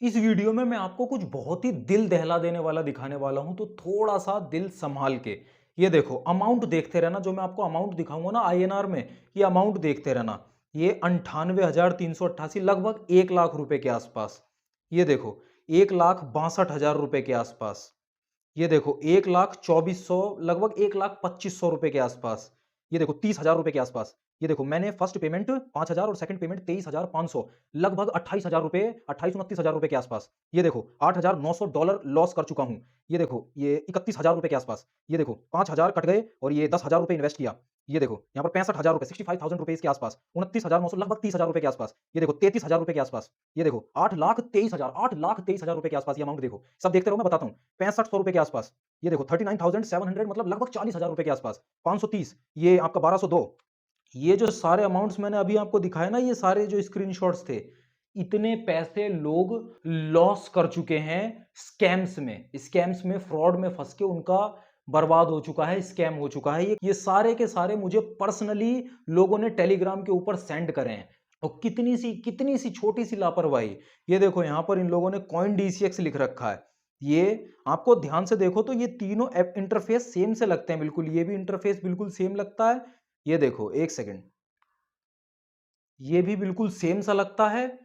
इस वीडियो में मैं आपको कुछ बहुत ही दिल दहला देने वाला दिखाने वाला हूं, तो थोड़ा सा दिल संभाल के ये देखो। अमाउंट देखते रहना, जो मैं आपको अमाउंट दिखाऊंगा ना आईएनआर में, ये अमाउंट देखते रहना। ये 98,388, लगभग 1 लाख रुपए के आसपास। ये देखो, 1,62,हजार रुपए के आसपास। ये देखो, 1,24,100, लगभग 1,25,100 रुपए के आसपास। ये देखो, 30,000 रुपए के आसपास। ये देखो, मैंने फर्स्ट पेमेंट 5,000 और सेकंड पेमेंट 23,500, लगभग 28,000 रुपए, 28-29,000 रुपए के आसपास। ये देखो, $8,900 लॉस कर चुका हूं। ये देखो, ये 31,000 रुपए के आसपास। ये देखो, 5,000 कट गए और ये 10,000 रुपए इन्वेस्ट किया। ये देखो, यहाँ पर 65,000 रुपए, 65,000 रुपए के आसपास। 29,900, लगभग 30,000 रुपए के आसपास। ये देखो, 33,000 रुपए के आसपास। ये देखो, 8,23,000, 8,23,000 रुपए के आसपास। ये अमाउंट देखो, सब देखते रहो, मैं बताता हूँ। 6500 रुपए के आसपास। ये देखो, 39,700, मतलब लगभग 40,000 रुपए के आसपास। 530, ये आपका 1,202। ये जो सारे अमाउंट्स मैंने अभी आपको दिखाए ना, ये सारे जो स्क्रीनशॉट्स थे, इतने पैसे लोग लॉस कर चुके हैं स्कैम्स में, फ्रॉड में फंस के उनका बर्बाद हो चुका है, स्कैम हो चुका है। ये सारे के सारे मुझे पर्सनली लोगों ने टेलीग्राम के ऊपर सेंड करे हैं। और कितनी सी छोटी सी लापरवाही। ये देखो, यहां पर इन लोगों ने कॉइन डीसीएक्स लिख रखा है। ये आपको ध्यान से देखो तो ये तीनों इंटरफेस सेम से लगते हैं बिल्कुल। ये भी इंटरफेस बिल्कुल सेम लगता है। ये देखो, एक सेकंड, ये भी बिल्कुल सेम सा लगता है।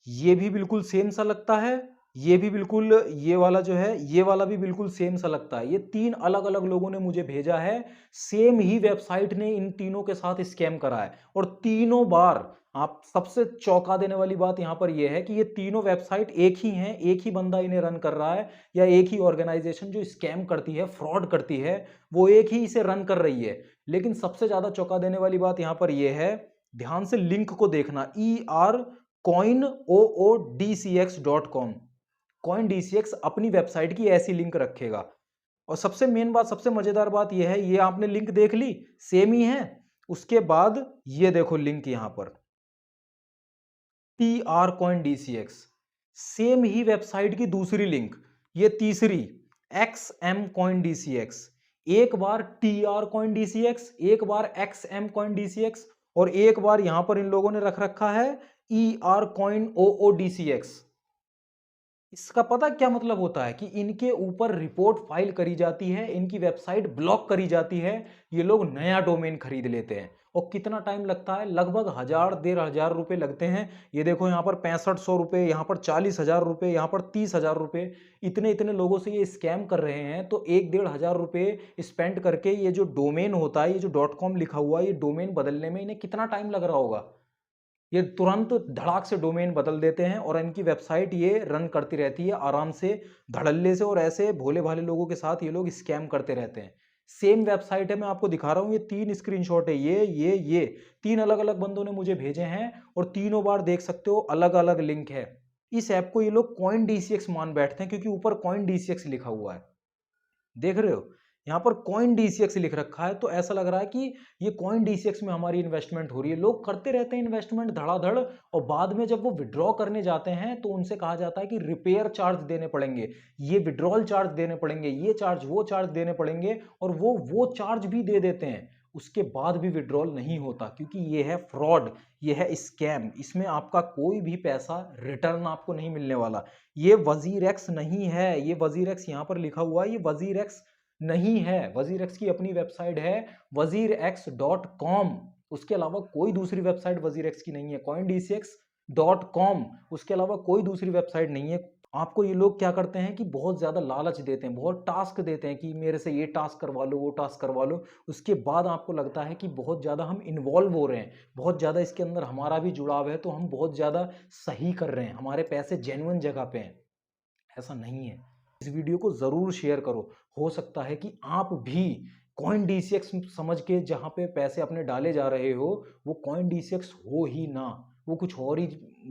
ये भी बिल्कुल सेम सा लगता है। ये भी बिल्कुल, ये वाला जो है, ये वाला भी बिल्कुल सेम सा लगता है। ये तीन अलग अलग लोगों ने मुझे भेजा है। सेम ही वेबसाइट ने इन तीनों के साथ स्कैम करा है, और तीनों बार। आप सबसे चौंका देने वाली बात यहां पर यह है कि ये तीनों वेबसाइट एक ही हैं, एक ही बंदा इन्हें रन कर रहा है, या एक ही ऑर्गेनाइजेशन जो स्कैम करती है, फ्रॉड करती है, वो एक ही इसे रन कर रही है। लेकिन सबसे ज्यादा चौंका देने वाली बात यहां पर यह है, ध्यान से लिंक को देखना, coindcx.com। कॉइन डीसीएक्स अपनी वेबसाइट की ऐसी लिंक रखेगा। और सबसे मेन बात, सबसे मजेदार बात यह है, ये आपने लिंक देख ली, सेम ही है। उसके बाद ये देखो लिंक यहां पर, TR कॉइन डीसीएक्स, सेम ही वेबसाइट की दूसरी लिंक, ये तीसरी, XM कॉइन डीसीएक्स। एक बार TR कॉइन डीसीएक्स, एक बार XM कॉइन डीसीएक्स, और एक बार यहां पर इन लोगों ने रख रखा है ER कॉइन OODCX। इसका पता क्या मतलब होता है कि इनके ऊपर रिपोर्ट फाइल करी जाती है, इनकी वेबसाइट ब्लॉक करी जाती है, ये लोग नया डोमेन खरीद लेते हैं। और कितना टाइम लगता है? लगभग 1,000 1,500 रुपए लगते हैं। ये देखो, यहाँ पर 6500 रुपए, यहाँ पर 40,000 रुपए, यहाँ पर 30,000 रुपए। इतने इतने लोगों से ये स्कैम कर रहे हैं, तो 1,000 1,500 रुपए स्पेंड करके ये जो डोमेन होता है, ये जो .com लिखा हुआ है, ये डोमेन बदलने में इन्हें कितना टाइम लग रहा होगा। ये तुरंत धड़ाक से डोमेन बदल देते हैं, और इनकी वेबसाइट ये रन करती रहती है आराम से, धड़ल्ले से। और ऐसे भोले भाले लोगों के साथ ये लोग स्कैम करते रहते हैं। सेम वेबसाइट है, मैं आपको दिखा रहा हूं। ये तीन स्क्रीनशॉट है, ये तीन अलग अलग बंदों ने मुझे भेजे हैं, और तीनों बार देख सकते हो अलग अलग लिंक है। इस ऐप को ये लोग कॉइन डीसीएक्स मान बैठते हैं, क्योंकि ऊपर कॉइन डीसीएक्स लिखा हुआ है। देख रहे हो, यहाँ पर कॉइन डीसीएक्स लिख रखा है, तो ऐसा लग रहा है कि ये कॉइन डीसीएक्स में हमारी इन्वेस्टमेंट हो रही है। लोग करते रहते हैं इन्वेस्टमेंट धड़ाधड़, और बाद में जब वो विड्रॉ करने जाते हैं, तो उनसे कहा जाता है कि रिपेयर चार्ज देने पड़ेंगे, ये विड्रॉल चार्ज देने पड़ेंगे, ये चार्ज वो चार्ज देने पड़ेंगे, और वो चार्ज भी दे देते हैं। उसके बाद भी विड्रॉल नहीं होता, क्योंकि ये है फ्रॉड, ये है स्कैम। इसमें आपका कोई भी पैसा रिटर्न आपको नहीं मिलने वाला। ये वजीर एक्स नहीं है, ये वजीर एक्स यहाँ पर लिखा हुआ है, ये वजीर एक्स नहीं है। वजीर एक्स की अपनी वेबसाइट है, wazirx.com। उसके अलावा कोई दूसरी वेबसाइट वजीर एक्स की नहीं है। coindcx.com, उसके अलावा कोई दूसरी वेबसाइट नहीं है। आपको ये लोग क्या करते हैं कि बहुत ज्यादा लालच देते हैं, बहुत टास्क देते हैं कि मेरे से ये टास्क करवा लो, वो टास्क करवा लो। उसके बाद आपको लगता है कि बहुत ज्यादा हम इन्वॉल्व हो रहे हैं, बहुत ज्यादा इसके अंदर हमारा भी जुड़ाव है, तो हम बहुत ज्यादा सही कर रहे हैं, हमारे पैसे जेन्युइन जगह पे हैं। ऐसा नहीं है। इस वीडियो को जरूर शेयर करो। हो सकता है कि आप भी कॉइन डीसीएक्स समझ के जहां पे पैसे अपने डाले जा रहे हो, वो कॉइन डीसीएक्स हो ही ना, वो कुछ और ही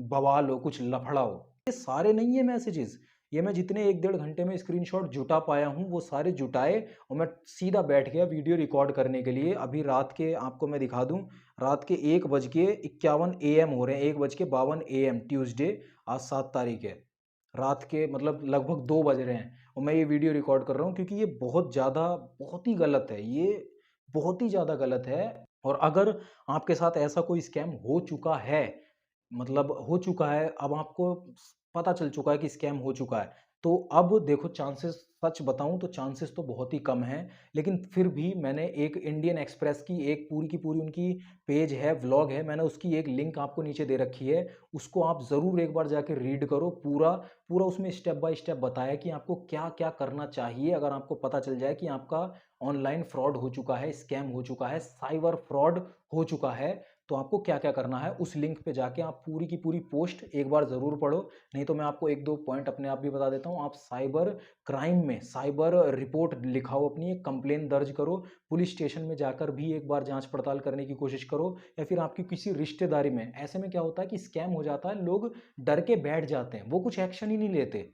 बवाल हो, कुछ लफड़ा हो। ये सारे नहीं है मैसेजेस, ये मैं जितने 1 1.5 घंटे में स्क्रीनशॉट जुटा पाया हूं, वो सारे जुटाए, और मैं सीधा बैठ गया वीडियो रिकॉर्ड करने के लिए। अभी रात के, आपको मैं दिखा दूं, रात के 1:51 AM हो रहे हैं, 1:52 AM, ट्यूसडे, आज 7 तारीख है। रात के मतलब लगभग 2 बज रहे हैं, और मैं ये वीडियो रिकॉर्ड कर रहा हूँ, क्योंकि ये बहुत ज़्यादा, बहुत ही गलत है, ये बहुत ही ज़्यादा गलत है। और अगर आपके साथ ऐसा कोई स्कैम हो चुका है, मतलब हो चुका है, अब आपको पता चल चुका है कि स्कैम हो चुका है। तो अब देखो चांसेस, सच बताऊं तो चांसेस तो बहुत ही कम हैं, लेकिन फिर भी मैंने एक इंडियन एक्सप्रेस की एक पूरी की पूरी उनकी पेज है, व्लॉग है, मैंने उसकी एक लिंक आपको नीचे दे रखी है। उसको आप ज़रूर एक बार जाके रीड करो। पूरा पूरा उसमें स्टेप बाय स्टेप बताया कि आपको क्या क्या करना चाहिए अगर आपको पता चल जाए कि आपका ऑनलाइन फ्रॉड हो चुका है, स्कैम हो चुका है, साइबर फ्रॉड हो चुका है। तो आपको क्या क्या करना है, उस लिंक पे जाके आप पूरी की पूरी पोस्ट एक बार ज़रूर पढ़ो। नहीं तो मैं आपको एक दो पॉइंट अपने आप भी बता देता हूँ। आप साइबर क्राइम में साइबर रिपोर्ट लिखाओ, अपनी एक कंप्लेन दर्ज करो, पुलिस स्टेशन में जाकर भी एक बार जांच पड़ताल करने की कोशिश करो, या फिर आपकी किसी रिश्तेदारी में। ऐसे में क्या होता है कि स्कैम हो जाता है, लोग डर के बैठ जाते हैं, वो कुछ एक्शन ही नहीं लेते।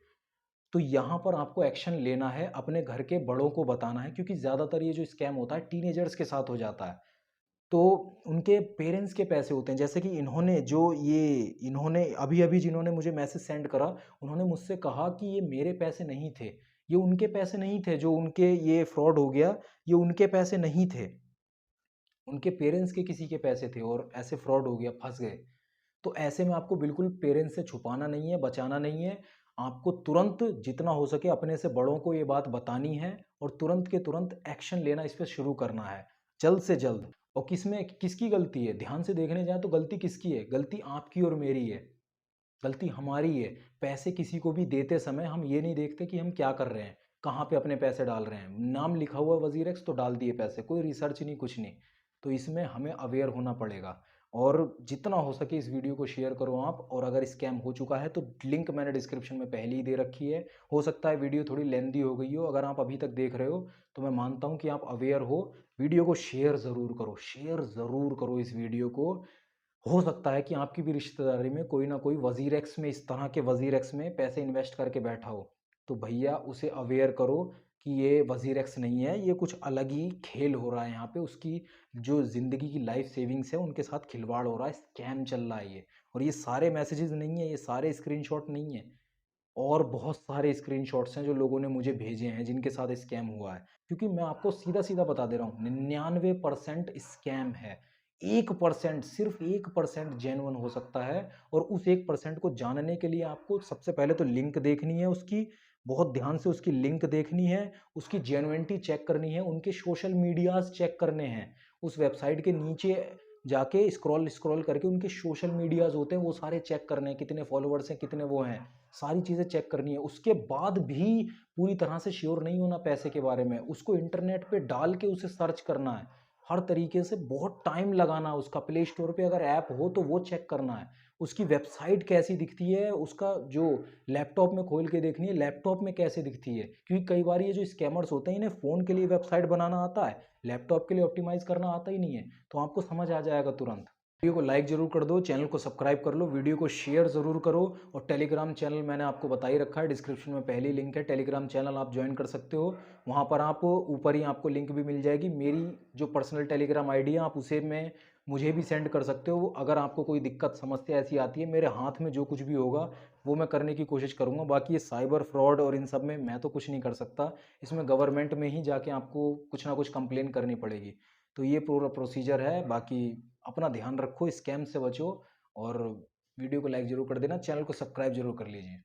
तो यहाँ पर आपको एक्शन लेना है, अपने घर के बड़ों को बताना है, क्योंकि ज़्यादातर ये जो स्कैम होता है टीनेजर्स के साथ हो जाता है। तो उनके पेरेंट्स के पैसे होते हैं, जैसे कि इन्होंने अभी अभी जिन्होंने मुझे मैसेज सेंड करा, उन्होंने मुझसे कहा कि ये मेरे पैसे नहीं थे, ये उनके पैसे नहीं थे, जो उनके ये फ्रॉड हो गया, ये उनके पैसे नहीं थे, उनके पेरेंट्स के किसी के पैसे थे और ऐसे फ्रॉड हो गया, फंस गए। तो ऐसे में आपको बिल्कुल पेरेंट्स से छुपाना नहीं है, बचाना नहीं है। आपको तुरंत जितना हो सके अपने से बड़ों को ये बात बतानी है, और तुरंत के तुरंत एक्शन लेना इस पे शुरू करना है, जल्द से जल्द। और किसमें किसकी गलती है, ध्यान से देखने जाए तो गलती किसकी है? गलती आपकी और मेरी है, गलती हमारी है। पैसे किसी को भी देते समय हम ये नहीं देखते कि हम क्या कर रहे हैं, कहाँ पे अपने पैसे डाल रहे हैं। नाम लिखा हुआ वजीर एक्स तो डाल दिए पैसे, कोई रिसर्च नहीं, कुछ नहीं। तो इसमें हमें अवेयर होना पड़ेगा। और जितना हो सके इस वीडियो को शेयर करो आप। और अगर स्कैम हो चुका है तो लिंक मैंने डिस्क्रिप्शन में पहले ही दे रखी है। हो सकता है वीडियो थोड़ी लेंदी हो गई हो, अगर आप अभी तक देख रहे हो तो मैं मानता हूँ कि आप अवेयर हो। वीडियो को शेयर ज़रूर करो, शेयर ज़रूर करो इस वीडियो को। हो सकता है कि आपकी भी रिश्तेदारी में कोई ना कोई वजीर एक्स में, इस तरह के वजीर एक्स में पैसे इन्वेस्ट करके बैठा हो। तो भैया उसे अवेयर करो कि ये वजीर एक्स नहीं है, ये कुछ अलग ही खेल हो रहा है यहाँ पे। उसकी जो ज़िंदगी की लाइफ सेविंग्स है उनके साथ खिलवाड़ हो रहा है, स्कैम चल रहा है ये। और ये सारे मैसेजेस नहीं है, ये सारे स्क्रीनशॉट नहीं है, और बहुत सारे स्क्रीनशॉट्स हैं जो लोगों ने मुझे भेजे हैं जिनके साथ स्कैम हुआ है। क्योंकि मैं आपको सीधा सीधा बता दे रहा हूँ, 99% स्कैम है, 1%, सिर्फ 1% जेन्युइन हो सकता है। और उस 1% को जानने के लिए आपको सबसे पहले तो लिंक देखनी है उसकी, बहुत ध्यान से उसकी लिंक देखनी है, उसकी जेन्युइनिटी चेक करनी है, उनके सोशल मीडियाज चेक करने हैं। उस वेबसाइट के नीचे जाके स्क्रॉल स्क्रॉल करके उनके सोशल मीडियाज होते हैं वो सारे चेक करने हैं, कितने फॉलोअर्स हैं, कितने वो हैं, सारी चीज़ें चेक करनी है। उसके बाद भी पूरी तरह से श्योर नहीं होना पैसे के बारे में, उसको इंटरनेट पे डाल के उसे सर्च करना है, हर तरीके से बहुत टाइम लगाना है। उसका प्ले स्टोर पे अगर ऐप हो तो वो चेक करना है, उसकी वेबसाइट कैसी दिखती है, उसका जो लैपटॉप में खोल के देखनी है, लैपटॉप में कैसे दिखती है। क्योंकि कई बार ये जो स्कैमर्स होते हैं इन्हें फ़ोन के लिए वेबसाइट बनाना आता है, लैपटॉप के लिए ऑप्टिमाइज़ करना आता ही नहीं है। तो आपको समझ आ जाएगा तुरंत। वीडियो को लाइक जरूर कर दो, चैनल को सब्सक्राइब कर लो, वीडियो को शेयर जरूर करो। और टेलीग्राम चैनल मैंने आपको बता ही रखा है, डिस्क्रिप्शन में पहली लिंक है, टेलीग्राम चैनल आप ज्वाइन कर सकते हो। वहाँ पर आप ऊपर ही आपको लिंक भी मिल जाएगी, मेरी जो पर्सनल टेलीग्राम आईडी है आप उसे में मुझे भी सेंड कर सकते हो। अगर आपको कोई दिक्कत समस्या ऐसी आती है, मेरे हाथ में जो कुछ भी होगा वो मैं करने की कोशिश करूँगा। बाकी ये साइबर फ्रॉड और इन सब में मैं तो कुछ नहीं कर सकता, इसमें गवर्नमेंट में ही जाके आपको कुछ ना कुछ कंप्लेन करनी पड़ेगी। तो ये पूरा प्रोसीजर है। बाकी अपना ध्यान रखो, स्कैम से बचो, और वीडियो को लाइक जरूर कर देना, चैनल को सब्सक्राइब जरूर कर लीजिए।